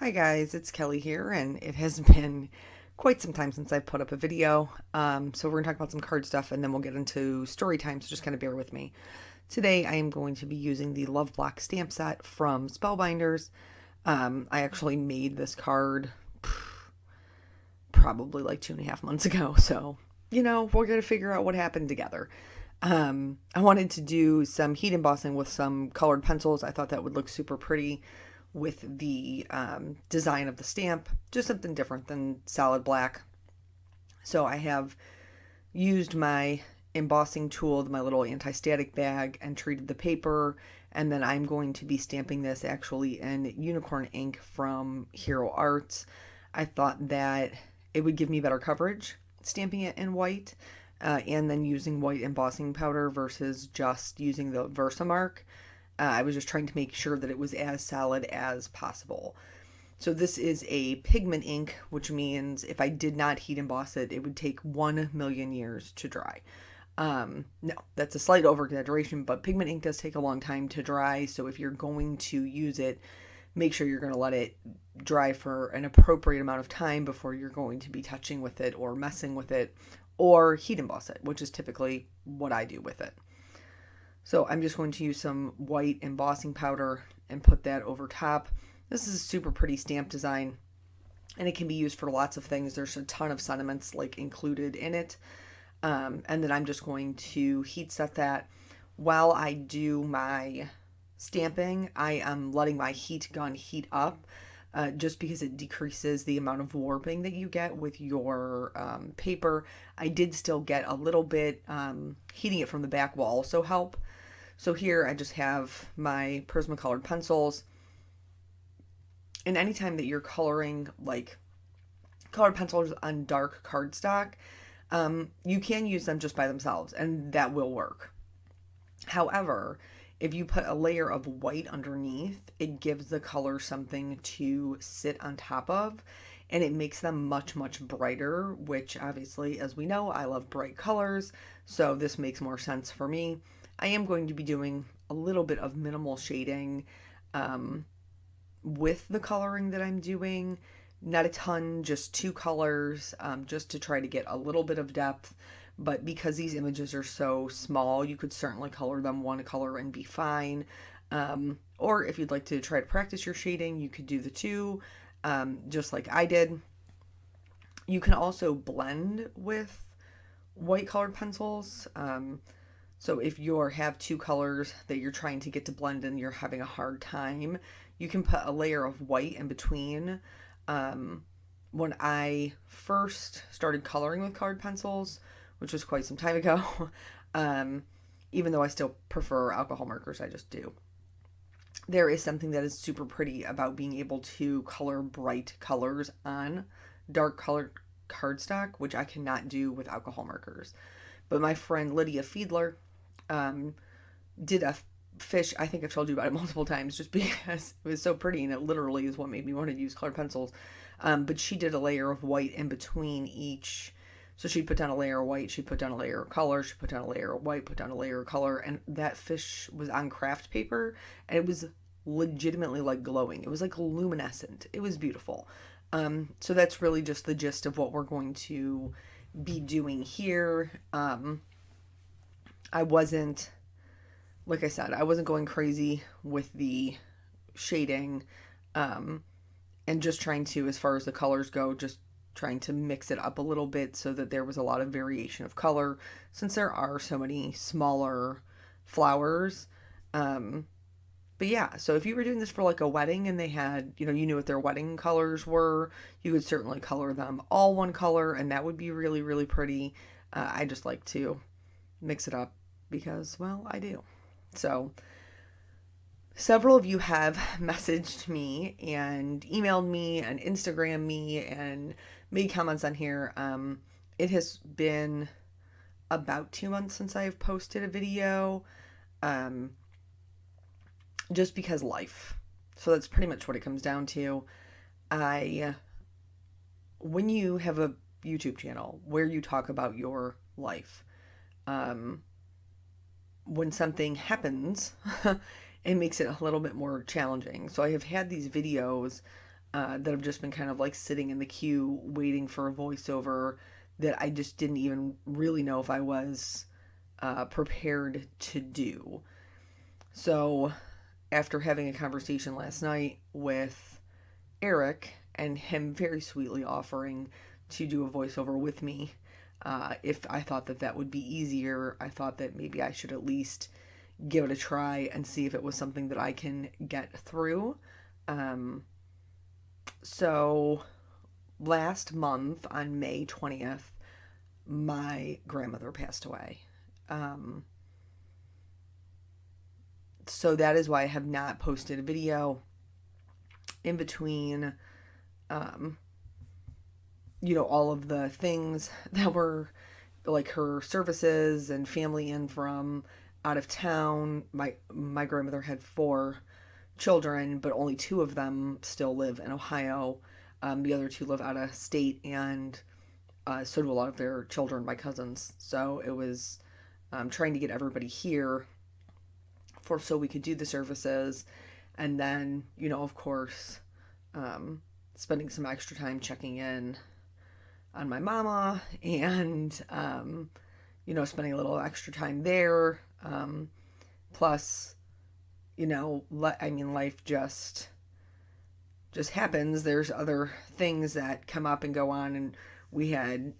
Hi guys, it's Kelly here, and it has been quite some time since I've put up a video. So we're gonna talk about some card stuff, and then we'll get into story time. So just kind of bear with me. Today I am going to be using the Love Block stamp set from Spellbinders. I actually made this card probably like 2.5 months ago. So we're gonna figure out what happened together. I wanted to do some heat embossing with some colored pencils. I thought that would look super pretty with the design of the stamp, just something different than solid black. So I have used my embossing tool, my little anti-static bag, and treated the paper, and then I'm going to be stamping this actually in unicorn ink from Hero Arts. I thought that it would give me better coverage stamping it in white, and then using white embossing powder versus just using the Versamark. I was just trying to make sure that it was as solid as possible. So this is a pigment ink, which means if I did not heat emboss it, it would take 1,000,000 years to dry. No, that's a slight over exaggeration, but pigment ink does take a long time to dry. So if you're going to use it, make sure you're going to let it dry for an appropriate amount of time before you're going to be touching with it or messing with it or heat emboss it, which is typically what I do with it. So I'm just going to use some white embossing powder and put that over top. This is a super pretty stamp design, and it can be used for lots of things. There's a ton of sentiments like included in it. And then I'm just going to heat set that. While I do my stamping, I am letting my heat gun heat up, just because it decreases the amount of warping that you get with your paper. I did still get a little bit, heating it from the back will also help. So here I just have my Prismacolor pencils. And anytime that you're coloring like colored pencils on dark cardstock, you can use them just by themselves, and that will work. However, if you put a layer of white underneath, it gives the color something to sit on top of, and it makes them much, much brighter, which obviously, as we know, I love bright colors, so this makes more sense for me. I am going to be doing a little bit of minimal shading with the coloring that I'm doing. Not a ton, just 2 colors, just to try to get a little bit of depth. But because these images are so small, you could certainly color them one color and be fine. Or if you'd like to try to practice your shading, you could do the 2, just like I did. You can also blend with white colored pencils. So if you have 2 colors that you're trying to get to blend and you're having a hard time, you can put a layer of white in between. When I first started coloring with colored pencils, which was quite some time ago, even though I still prefer alcohol markers, I just do. There is something that is super pretty about being able to color bright colors on dark colored cardstock, which I cannot do with alcohol markers. But my friend Lydia Fiedler did a fish. I think I've told you about it multiple times just because it was so pretty, and it literally is what made me want to use colored pencils. But she did a layer of white in between each. So she'd put down a layer of white, she'd put down a layer of color, she'd put down a layer of white, put down a layer of color, and that fish was on craft paper, and it was legitimately like glowing. It was like luminescent. It was beautiful. So that's really just the gist of what we're going to be doing here. I wasn't, like I said, I wasn't going crazy with the shading, and just trying to, as far as the colors go, just trying to mix it up a little bit so that there was a lot of variation of color, since there are so many smaller flowers. But yeah, so if you were doing this for like a wedding and they had, you knew what their wedding colors were, you could certainly color them all one color, and that would be really, really pretty. I just like to mix it up because, well, I do. So several of you have messaged me and emailed me and Instagrammed me and made comments on here. It has been about 2 months since I've posted a video, just because life. So that's pretty much what it comes down to. When you have a YouTube channel where you talk about your life, when something happens, it makes it a little bit more challenging. So I have had these videos that have just been kind of like sitting in the queue waiting for a voiceover that I just didn't even really know if I was prepared to do. So, after having a conversation last night with Eric and him very sweetly offering to do a voiceover with me, if I thought that that would be easier, I thought that maybe I should at least give it a try and see if it was something that I can get through. So last month on May 20th, my grandmother passed away. Um, so that is why I have not posted a video in between, um, all of the things that were like her services and family in from out of town. My grandmother had 4 children, but only 2 of them still live in Ohio. The other 2 live out of state, and so do a lot of their children, my cousins. So it was trying to get everybody here so we could do the services, and then of course, spending some extra time checking in on my mama, and spending a little extra time there. Plus, life just happens. There's other things that come up and go on, and we had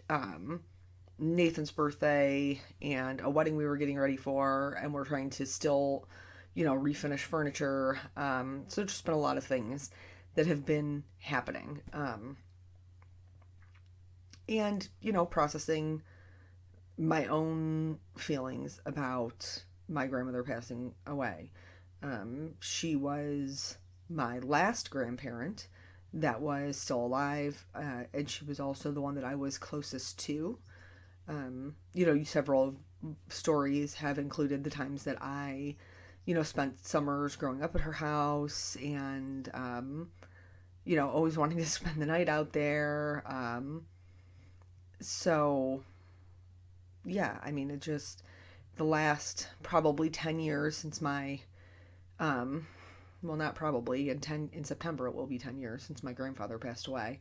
Nathan's birthday and a wedding we were getting ready for, and we're trying to still, refinish furniture. So it's just been a lot of things that have been happening. And, processing my own feelings about my grandmother passing away. She was my last grandparent that was still alive, and she was also the one that I was closest to. Several stories have included the times that I, spent summers growing up at her house, and, always wanting to spend the night out there. So, yeah, it just, the last probably 10 years since my, well, not probably, in September it will be 10 years since my grandfather passed away.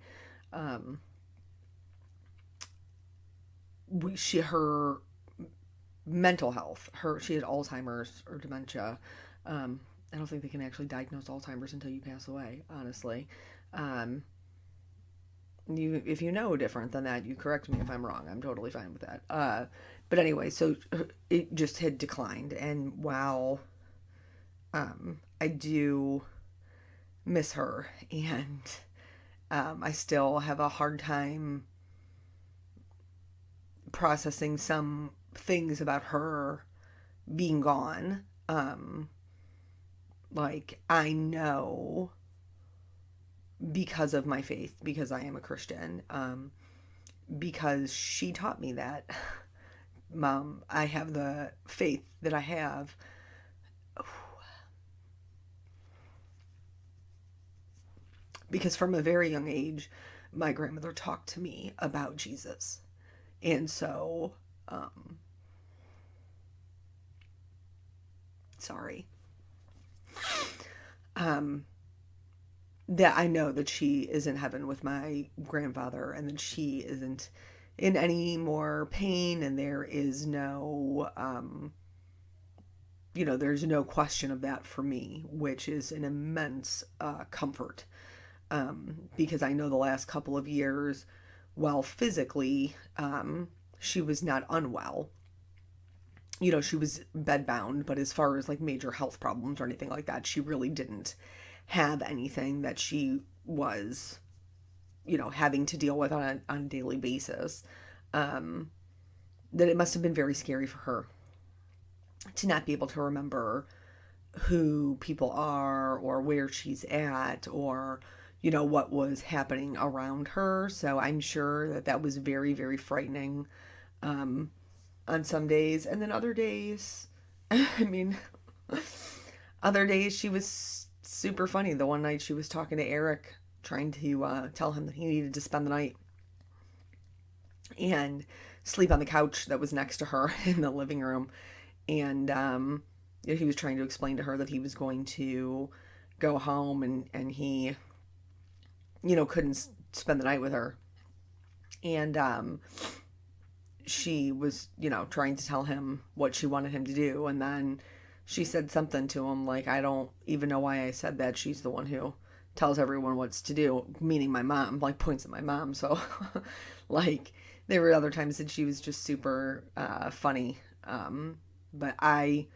Her mental health, she had Alzheimer's or dementia. I don't think they can actually diagnose Alzheimer's until you pass away, honestly. If you know different than that, you correct me if I'm wrong. I'm totally fine with that. But anyway, so it just had declined, and while I do miss her, and I still have a hard time processing some things about her being gone. I know, because of my faith, because I am a Christian, because she taught me that, Mom, I have the faith that I have. Because from a very young age, my grandmother talked to me about Jesus. And so, sorry. That I know that she is in heaven with my grandfather, and that she isn't in any more pain, and there is no, there's no question of that for me, which is an immense comfort. Because I know the last couple of years, while physically, she was not unwell. She was bedbound, but as far as like major health problems or anything like that, she really didn't have anything that she was, having to deal with on a daily basis. That it must have been very scary for her to not be able to remember who people are, or where she's at, or, what was happening around her. So I'm sure that that was very, very frightening, on some days. And then other days, other days she was super funny. The one night she was talking to Eric, trying to tell him that he needed to spend the night and sleep on the couch that was next to her in the living room. And he was trying to explain to her that he was going to go home, and he couldn't spend the night with her. And she was, trying to tell him what she wanted him to do. And then she said something to him like, I don't even know why I said that. She's the one who tells everyone what's to do, meaning my mom, like points at my mom. So, like, there were other times that she was just super funny. But I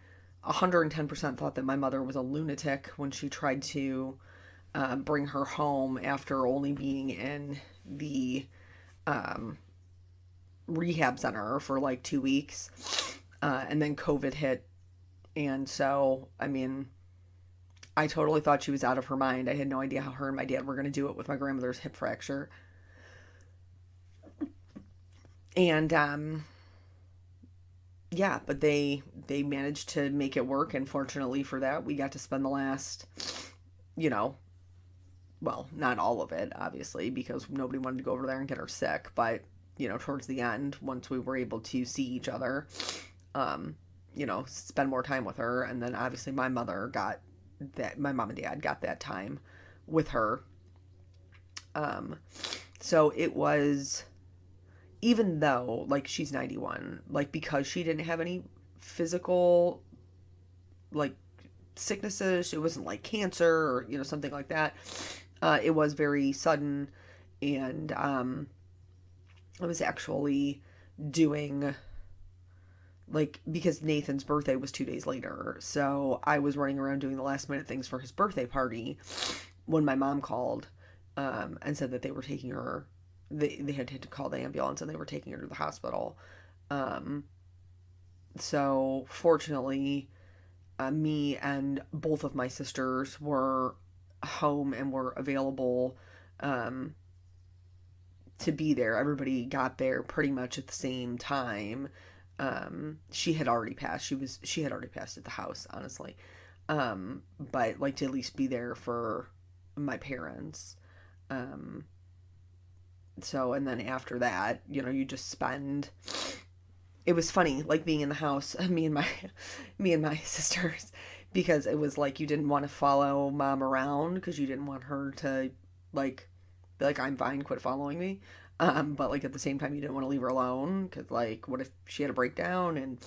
110% thought that my mother was a lunatic when she tried to bring her home after only being in the rehab center for like 2 weeks. And then COVID hit. And so, I mean, I totally thought she was out of her mind. I had no idea how her and my dad were going to do it with my grandmother's hip fracture. And, yeah, but they managed to make it work. And fortunately for that, we got to spend the last, well, not all of it, obviously, because nobody wanted to go over there and get her sick. But, towards the end, once we were able to see each other, spend more time with her. And then obviously my mom and dad got that time with her. So it was, even though, like, she's 91, like, because she didn't have any physical, like, sicknesses, it wasn't like cancer or, something like that. It was very sudden. And, I was actually doing, like, because Nathan's birthday was 2 days later. So I was running around doing the last minute things for his birthday party when my mom called, and said that they were taking her, they had to call the ambulance and they were taking her to the hospital. So fortunately, me and both of my sisters were home and were available, to be there. Everybody got there pretty much at the same time. She had already passed. She had already passed at the house, honestly. But like to at least be there for my parents. So, and then after that, you just spend, it was funny, like being in the house, me and my sisters, because it was like, you didn't want to follow mom around because you didn't want her to like, be like, I'm fine, quit following me. But like at the same time, you didn't want to leave her alone because like, what if she had a breakdown? And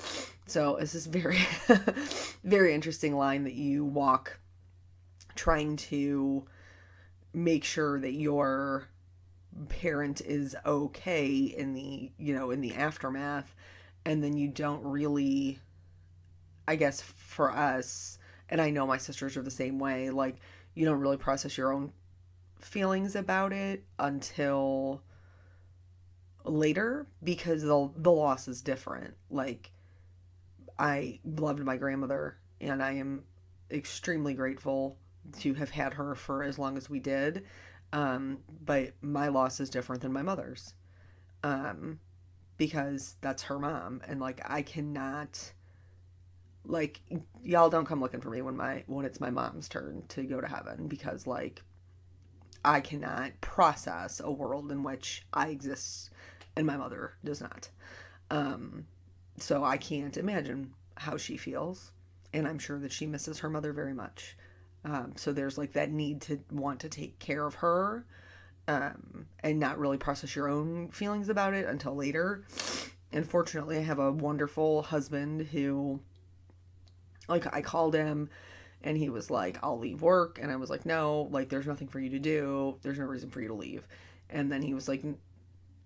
so it's this very, very interesting line that you walk trying to make sure that your parent is okay in the, in the aftermath. And then you don't really, I guess for us, and I know my sisters are the same way, like you don't really process your own feelings about it until later because the loss is different. Like, I loved my grandmother and I am extremely grateful to have had her for as long as we did. But my loss is different than my mother's. Because that's her mom. And like, I cannot, like, y'all don't come looking for me when it's my mom's turn to go to heaven, because like, I cannot process a world in which I exist and my mother does not. So I can't imagine how she feels. And I'm sure that she misses her mother very much. So there's like that need to want to take care of her, and not really process your own feelings about it until later. And fortunately, I have a wonderful husband who, like, I called him and he was like, I'll leave work. And I was like, no, like, there's nothing for you to do. There's no reason for you to leave. And then he was like,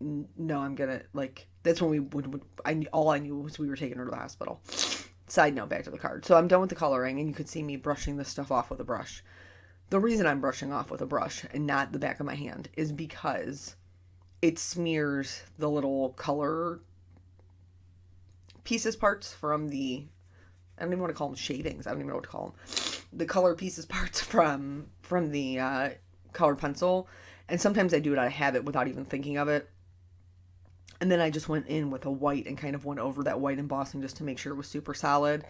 no, I'm gonna, like, that's when all I knew was we were taking her to the hospital. Side note, back to the card. So I'm done with the coloring, and you could see me brushing this stuff off with a brush. The reason I'm brushing off with a brush and not the back of my hand is because it smears the little color pieces parts from the, I don't even want to call them shavings. I don't even know what to call them. The color pieces parts from the colored pencil. And sometimes I do it out of habit without even thinking of it. And then I just went in with a white and kind of went over that white embossing just to make sure it was super solid.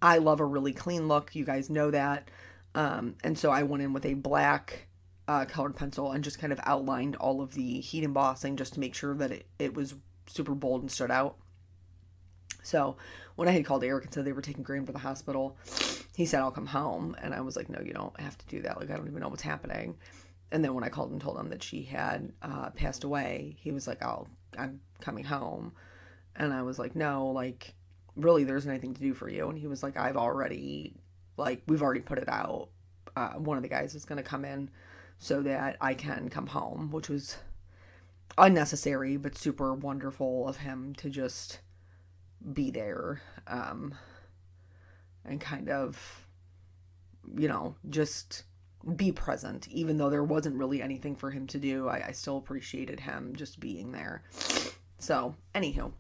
I love a really clean look. You guys know that. And so I went in with a black colored pencil and just kind of outlined all of the heat embossing just to make sure that it was super bold and stood out. So when I had called Eric and said they were taking Graham to the hospital, he said, I'll come home. And I was like, no, you don't have to do that. Like, I don't even know what's happening. And then when I called and told him that she had passed away, he was like, "Oh, I'm coming home." And I was like, "No, like, really, there isn't anything to do for you." And he was like, we've already put it out. One of the guys is going to come in so that I can come home," which was unnecessary, but super wonderful of him to just be there, and kind of, just be present. Even though there wasn't really anything for him to do, I still appreciated him just being there. So, anywho,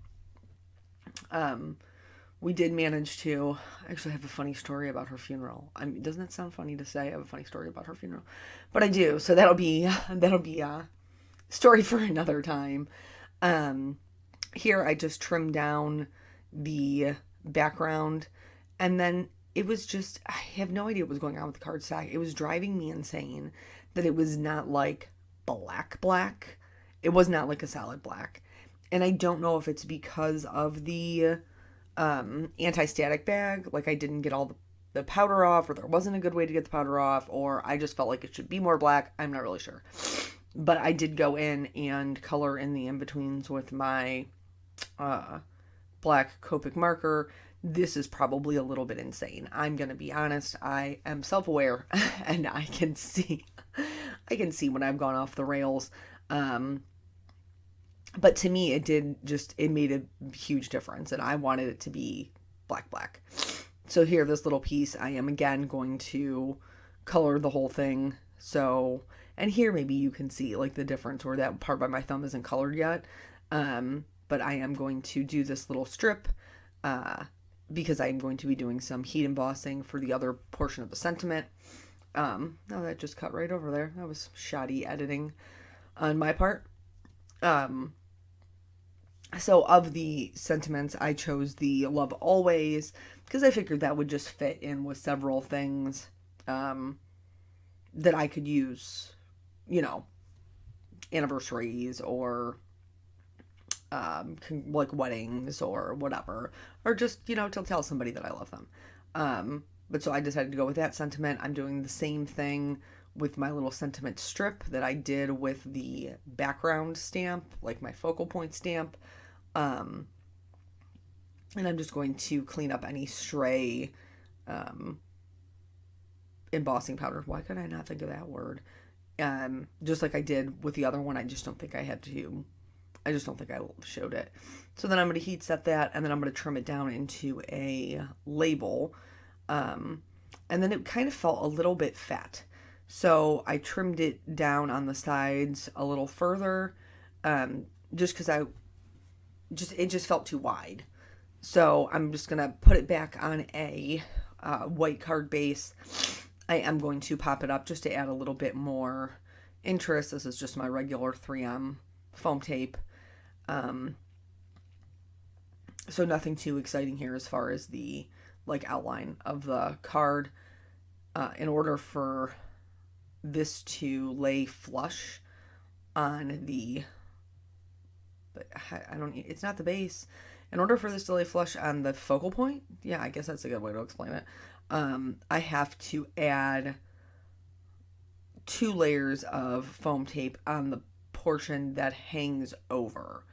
we did manage to actually have a funny story about her funeral. I mean, doesn't it sound funny to say I have a funny story about her funeral? But I do. So that'll be a story for another time. Here I just trimmed down the background, and then it was just, I have no idea what was going on with the cardstock. It was driving me insane that it was not like black. It was not like a solid black. And I don't know if it's because of the anti-static bag, like I didn't get all the powder off, or there wasn't a good way to get the powder off, or I just felt like it should be more black. I'm not really sure. But I did go in and color in the in-betweens with my black Copic marker. This is probably a little bit insane. I'm going to be honest. I am self-aware and I can see when I've gone off the rails. But to me, it made a huge difference, and I wanted it to be black. So here, this little piece, I am again going to color the whole thing. So, and here maybe you can see like the difference where that part by my thumb isn't colored yet. But I am going to do this little strip, because I'm going to be doing some heat embossing for the other portion of the sentiment. Oh, that just cut right over there. That was shoddy editing on my part. So of the sentiments, I chose the Love Always because I figured that would just fit in with several things that I could use, anniversaries or like weddings or whatever, or just, to tell somebody that I love them. But so I decided to go with that sentiment. I'm doing the same thing with my little sentiment strip that I did with the background stamp, like my focal point stamp. And I'm just going to clean up any stray embossing powder. Why could I not think of that word? Just like I did with the other one, I just don't think I showed it. So then I'm going to heat set that, and then I'm going to trim it down into a label. And then it kind of felt a little bit fat. So I trimmed it down on the sides a little further, just because it just felt too wide. So I'm just going to put it back on a white card base. I am going to pop it up just to add a little bit more interest. This is just my regular 3M foam tape. So nothing too exciting here as far as the outline of the card. In order for this to lay flush on it's not the base. In order for this to lay flush on the focal point, yeah, I guess that's a good way to explain it. I have to add 2 layers of foam tape on the portion that hangs over.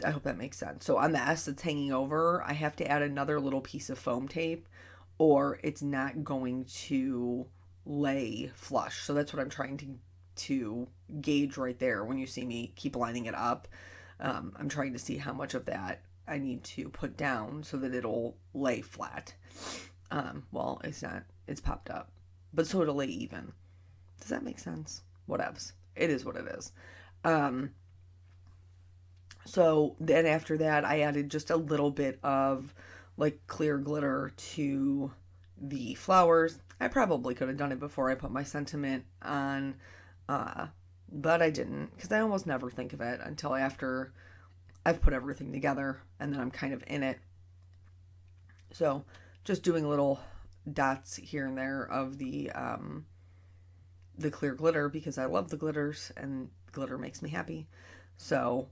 I hope that makes sense. So on the S that's hanging over, I have to add another little piece of foam tape, or it's not going to lay flush. So that's what I'm trying to gauge right there. When you see me keep lining it up, I'm trying to see how much of that I need to put down so that it'll lay flat. Well, it's not. It's popped up, but so it'll lay even. Does that make sense? Whatevs. It is what it is. So then after that, I added just a little bit of clear glitter to the flowers. I probably could have done it before I put my sentiment on, but I didn't, because I almost never think of it until after I've put everything together and then I'm kind of in it. So just doing little dots here and there of the clear glitter, because I love the glitters and glitter makes me happy. So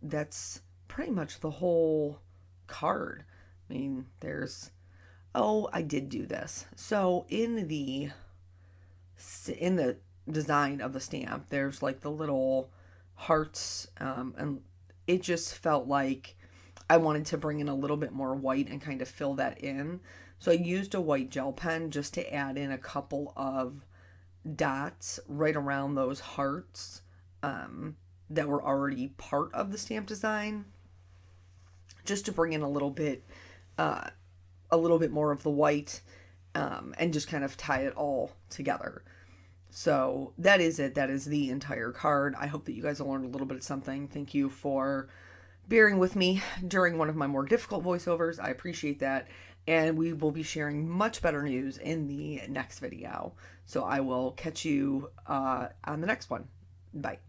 that's pretty much the whole card. I mean, I did do this. So in the design of the stamp. There's like the little hearts, and it just felt like I wanted to bring in a little bit more white and kind of fill that in. So I used a white gel pen just to add in a couple of dots right around those hearts, that were already part of the stamp design, just to bring in uh, a little bit more of the white, and just kind of tie it all together. So that is it. That is the entire card. I hope that you guys learned a little bit of something. Thank you for bearing with me during one of my more difficult voiceovers. I appreciate that. And we will be sharing much better news in the next video. So I will catch you on the next one. Bye.